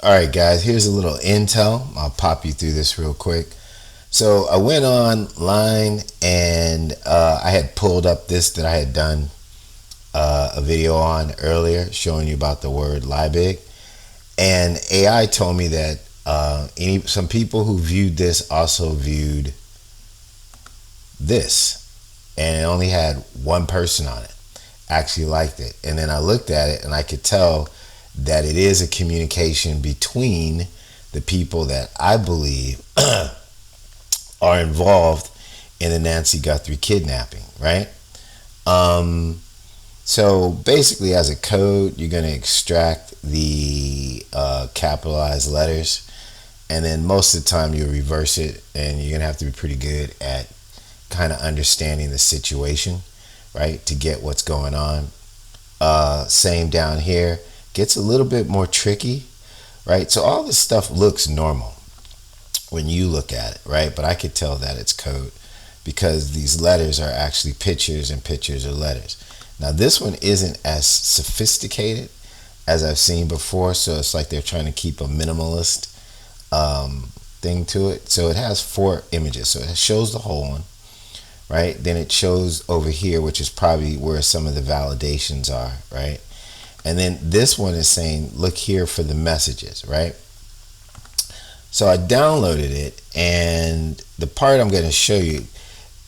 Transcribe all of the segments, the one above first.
Alright guys, here's a little intel. I'll pop you through this real quick. So I went online and I had pulled up this that I had done a video on earlier showing you about the word Liebig. And AI told me that some people who viewed this also viewed this. And it only had one person on it actually liked it. And then I looked at it and I could tell that it is a communication between the people that I believe are involved in the Nancy Guthrie kidnapping, right? So basically, as a code, you're going to extract the capitalized letters, and then most of the time you reverse it, and you're going to have to be pretty good at kind of understanding the situation, right, to get what's going on. Same down here. Gets a little bit more tricky, right? So all this stuff looks normal when you look at it, right? But I could tell that it's code because these letters are actually pictures and pictures are letters. Now this one isn't as sophisticated as I've seen before, so it's like they're trying to keep a minimalist thing to it. So it has 4 images. So it shows the whole one, right? Then it shows over here, which is probably where some of the validations are, right? And then this one is saying, look here for the messages, right? So I downloaded it, and the part I'm going to show you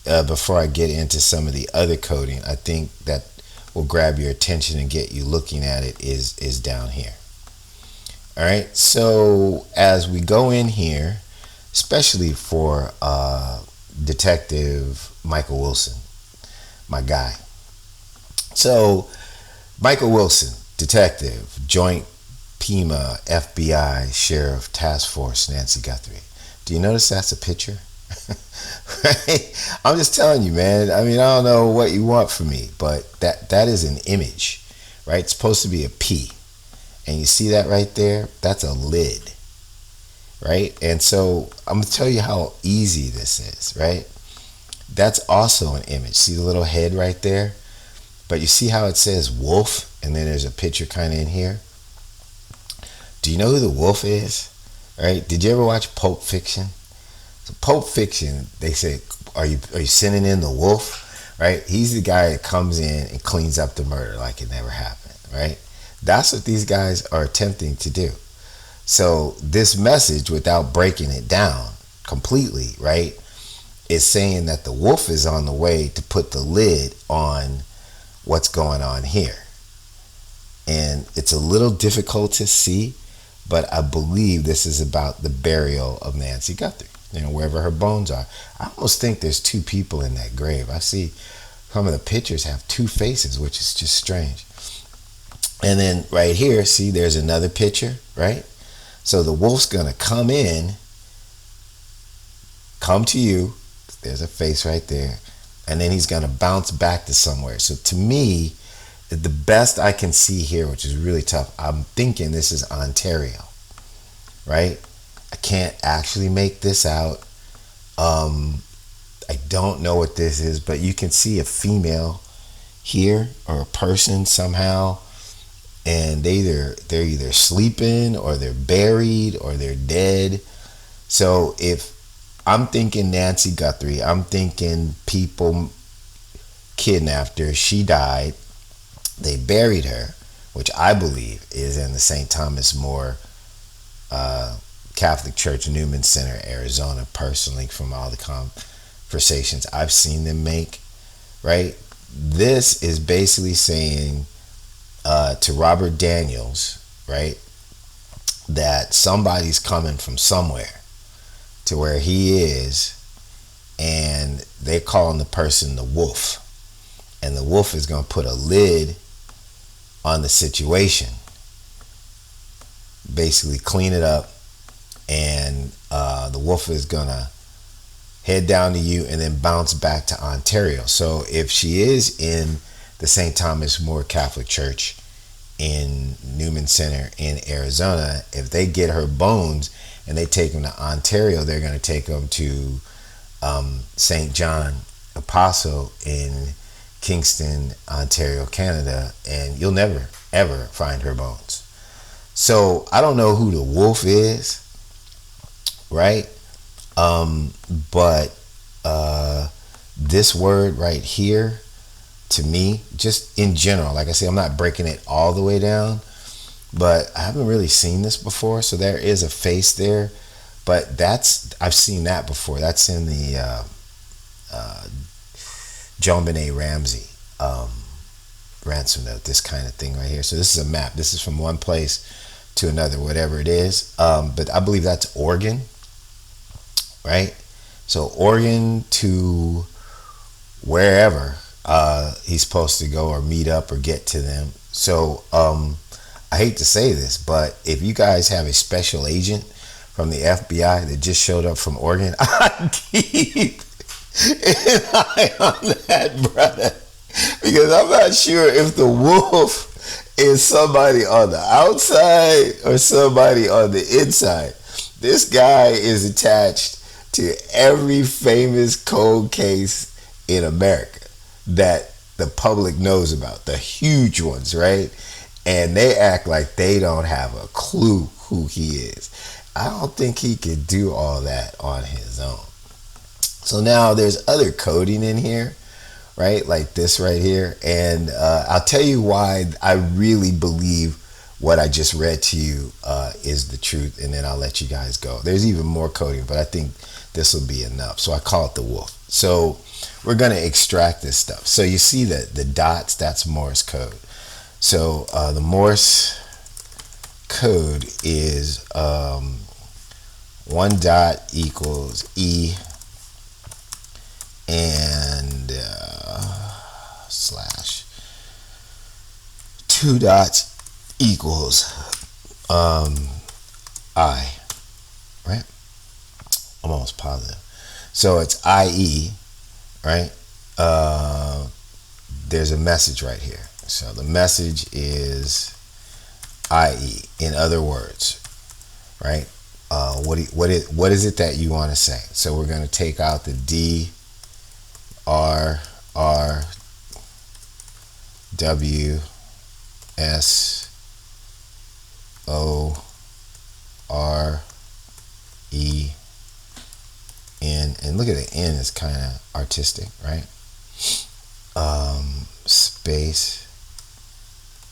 before I get into some of the other coding, I think that will grab your attention and get you looking at it is down here. All right, so as we go in here, especially for Detective Michael Wilson, my guy. So Michael Wilson, detective, Joint Pima FBI Sheriff Task Force, Nancy Guthrie. Do you notice that's a picture? Right? I'm just telling you, man. I mean, I don't know what you want from me, but that is an image, right? It's supposed to be a P. And you see that right there? That's a lid, right? And so I'm going to tell you how easy this is, right? That's also an image. See the little head right there? But you see how it says wolf, and then there's a picture kind of in here? Do you know who the wolf is? Right? Did you ever watch Pulp Fiction? So Pulp Fiction, they say, are you sending in the wolf? Right? He's the guy that comes in and cleans up the murder like it never happened, right? That's what these guys are attempting to do. So this message, without breaking it down completely, right, is saying that the wolf is on the way to put the lid on what's going on here. And it's a little difficult to see, but I believe this is about the burial of Nancy Guthrie, wherever her bones are. I almost think there's 2 people in that grave. I see some of the pictures have 2 faces, which is just strange. And then right here, see, there's another picture, right? So the wolf's gonna come to you. There's a face right there. And then he's gonna bounce back to somewhere. So to me, the best I can see here, which is really tough, I'm thinking this is Ontario, right? I can't actually make this out. I don't know what this is, but you can see a female here or a person somehow, and they're either sleeping or they're buried or they're dead. So if I'm thinking Nancy Guthrie, I'm thinking people kidnapped her, she died, they buried her, which I believe is in the St. Thomas More Catholic Church, Newman Center, Arizona, personally, from all the conversations I've seen them make, right? This is basically saying to Robert Daniels, right, that somebody's coming from somewhere to where he is, and they're calling the person the wolf. And the wolf is going to put a lid on the situation, basically clean it up, and the wolf is going to head down to you and then bounce back to Ontario. So if she is in the St. Thomas More Catholic Church in Newman Center in Arizona, if they get her bones and they take them to Ontario, they're going to take them to St. John Apostle in Kingston, Ontario, Canada, and you'll never, ever find her bones. So I don't know who the wolf is, right? But this word right here, to me, just in general, like I say, I'm not breaking it all the way down, but I haven't really seen this before. So there is a face there, but I've seen that before. That's in the John Benet Ramsey ransom note, this kind of thing right here. So this is a map. This is from one place to another, whatever it is. But I believe that's Oregon, right? So Oregon to wherever he's supposed to go or meet up or get to them. So I hate to say this, but if you guys have a special agent from the FBI that just showed up from Oregon, I keep an eye on that, brother. Because I'm not sure if the wolf is somebody on the outside or somebody on the inside. This guy is attached to every famous cold case in America that the public knows about, the huge ones, right? And they act like they don't have a clue who he is. I don't think he could do all that on his own. So now there's other coding in here, right? Like this right here. And I'll tell you why I really believe what I just read to you is the truth, and then I'll let you guys go. There's even more coding, but I think this will be enough. So I call it the wolf. So we're going to extract this stuff. So you see the dots, that's Morse code. So the Morse code is 1 dot equals E and slash 2 dots equals I, right? I'm almost positive. So it's IE, right? There's a message right here. So the message is IE. In other words, right? What is it that you want to say? So we're going to take out the D, R, R, W, S, O, R, E, N. And look at the N, is kind of artistic, right? Space,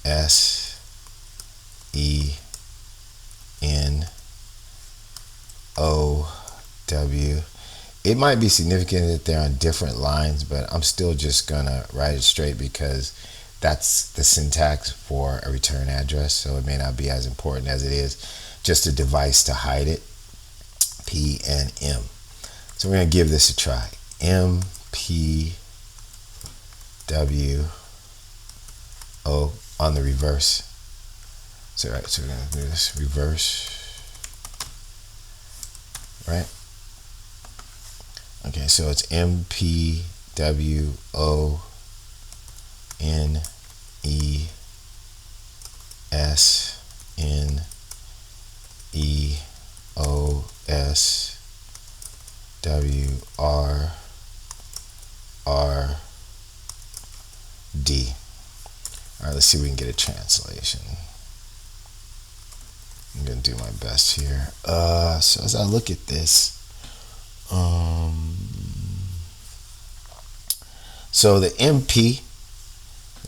S, E, N, O, W. It might be significant that they're on different lines, but I'm still just gonna write it straight because that's the syntax for a return address, so it may not be as important as it is just a device to hide it. P and M. So we're gonna give this a try. M, P, W, O on the reverse. So right, so we're gonna do this reverse, right? Okay, so it's M, P, W, O, N, E, S, N, E, O, S, W, R, R, D. All right, let's see if we can get a translation. I'm gonna do my best here. So as I look at this, so the MP,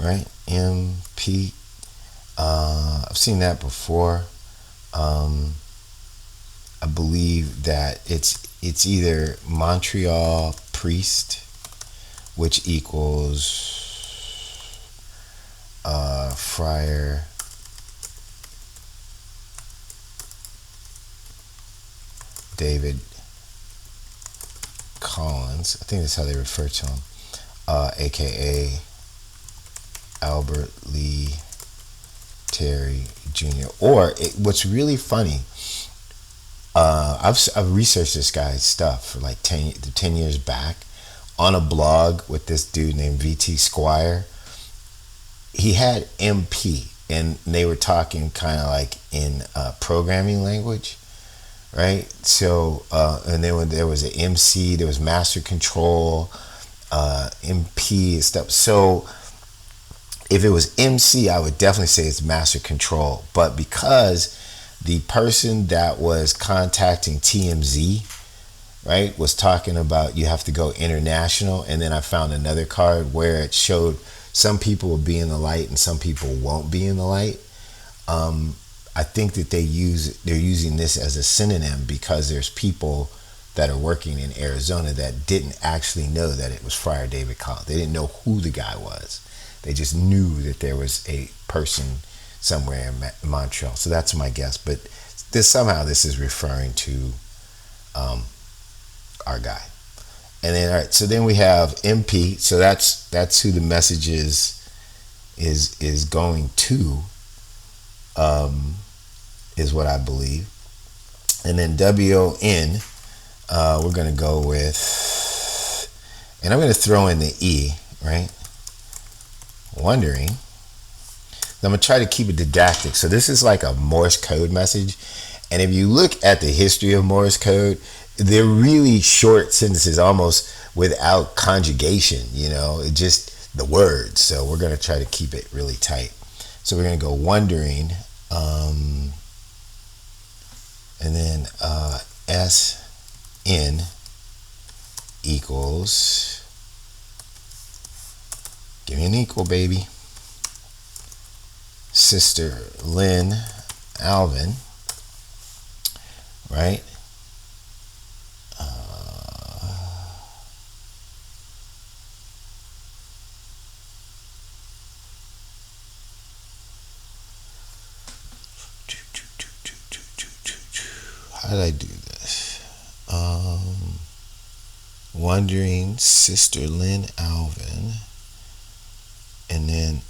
right? MP, I've seen that before. I believe that it's either Montreal priest, which equals friar, David Collins. I think that's how they refer to him, aka Albert Lee Terry Jr. Or what's really funny, I've researched this guy's stuff for like 10 years back on a blog with this dude named VT Squire. He had MP, and they were talking kind of like in programming language, right? So and then there was an MC, there was master control, MP and stuff. So If it was MC, I would definitely say it's master control. But because the person that was contacting TMZ, right, was talking about you have to go international, and then I found another card where it showed some people will be in the light and some people won't be in the light. I think that they're using this as a synonym because there's people that are working in Arizona that didn't actually know that it was Friar David Collins. They didn't know who the guy was. They just knew that there was a person somewhere in Montreal. So that's my guess. But this is referring to our guy. And then, all right, so then we have MP. So that's who the message is going to, is what I believe. And then WON, we're going to go with, and I'm going to throw in the E, right? Wondering. I'm going to try to keep it didactic. So this is like a Morse code message. And if you look at the history of Morse code, they're really short sentences, almost without conjugation, just the words. So we're going to try to keep it really tight. So we're going to go wondering, and then SN equals, give me an equal, baby, Sister Lynn Alvin, right? How did I do this? Wondering Sister Lynn Alvin, and then,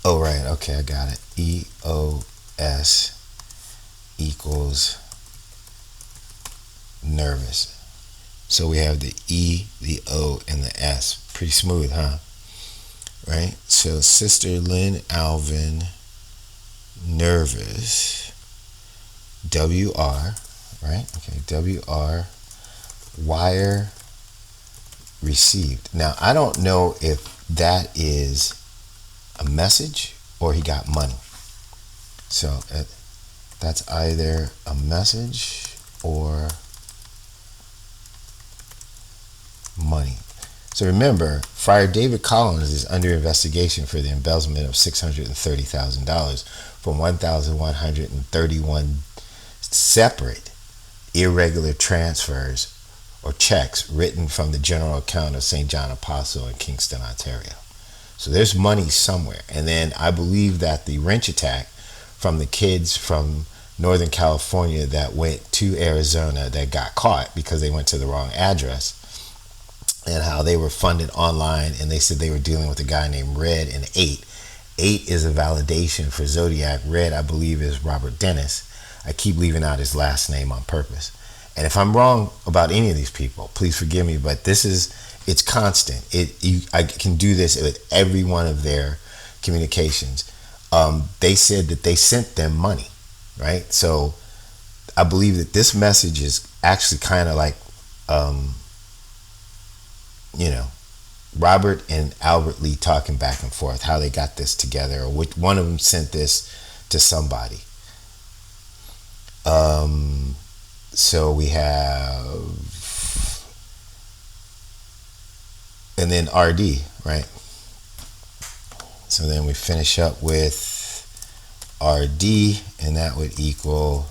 oh right, okay, I got it. EOS equals nervous. So we have the E, the O, and the S. Pretty smooth, huh? Right? So Sister Lynn Alvin, nervous. WR, right? Okay, WR, wire received. Now, I don't know if that is a message or he got money. So that's either a message or money. So remember, Friar David Collins is under investigation for the embezzlement of $630,000 from 1,131 separate irregular transfers or checks written from the general account of St. John Apostle in Kingston, Ontario. So there's money somewhere. And then I believe that the wrench attack from the kids from Northern California that went to Arizona that got caught because they went to the wrong address, and how they were funded online, and they said they were dealing with a guy named Red and 8. 8 is a validation for Zodiac. Red, I believe, is Robert Dennis. I keep leaving out his last name on purpose. And if I'm wrong about any of these people, please forgive me, but it's constant. I can do this with every one of their communications. They said that they sent them money, right? So I believe that this message is actually kind of like, Robert and Albert Lee talking back and forth, how they got this together, or which one of them sent this to somebody. So we have, and then RD, right? So then we finish up with RD, and that would equal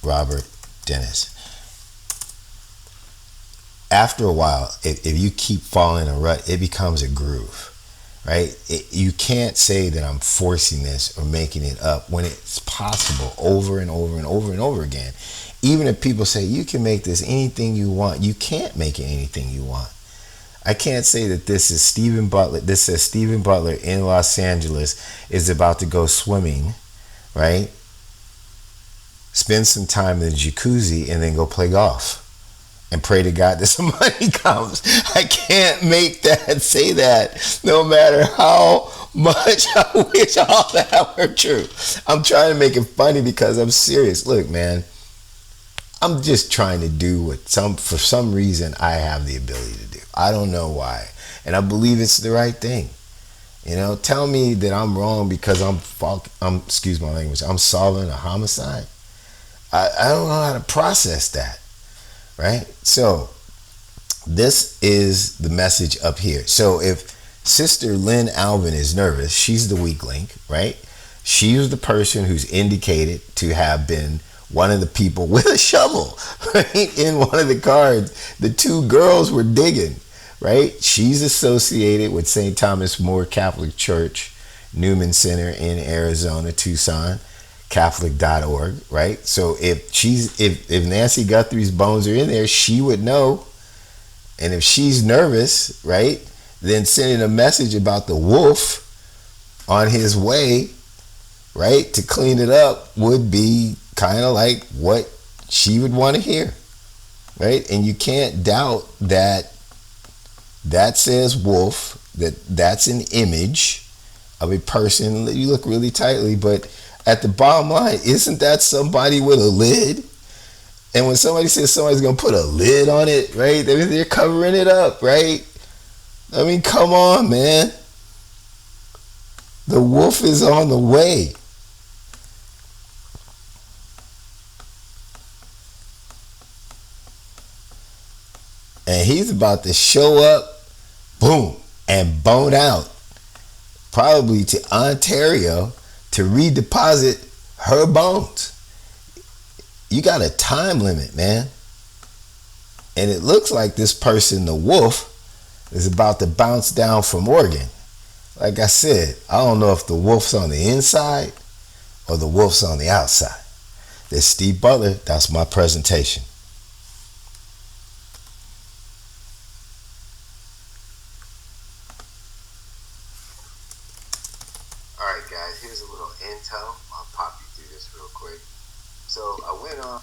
Robert Dennis. After a while, if you keep falling in a rut, it becomes a groove, right? You can't say that I'm forcing this or making it up when it's possible over and over and over and over again. Even if people say you can make this anything you want, you can't make it anything you want. I can't say that this is Stephen Butler. This says Stephen Butler in Los Angeles is about to go swimming, right? Spend some time in the jacuzzi and then go play golf and pray to God that some money comes. I can't make that say that, no matter how much I wish all that were true. I'm trying to make it funny because I'm serious. Look, man, I'm just trying to do what for some reason I have the ability to do. I don't know why. And I believe it's the right thing. Tell me that I'm wrong because I'm excuse my language, I'm solving a homicide. I don't know how to process that, right? So this is the message up here. So if Sister Lynn Alvin is nervous, she's the weak link, right? She was the person who's indicated to have been one of the people with a shovel, right? In one of the cards, the two girls were digging, right? She's associated with St. Thomas More Catholic Church, Newman Center in Arizona, Tucson, Catholic.org, right? So if Nancy Guthrie's bones are in there, she would know. And if she's nervous, right, then sending a message about the wolf on his way, right, to clean it up would be kind of like what she would want to hear, right? And you can't doubt that says wolf, that's an image of a person. You look really tightly, but at the bottom line, isn't that somebody with a lid? And when somebody says somebody's going to put a lid on it, right, they're covering it up, right? I mean, come on, man. The wolf is on the way. And he's about to show up, boom, and bone out. Probably to Ontario to redeposit her bones. You got a time limit, man. And it looks like this person, the wolf, is about to bounce down from Oregon. Like I said, I don't know if the wolf's on the inside or the wolf's on the outside. This is Steve Butler. That's my presentation. Alright guys, here's a little intel. I'll pop you through this real quick. So I went on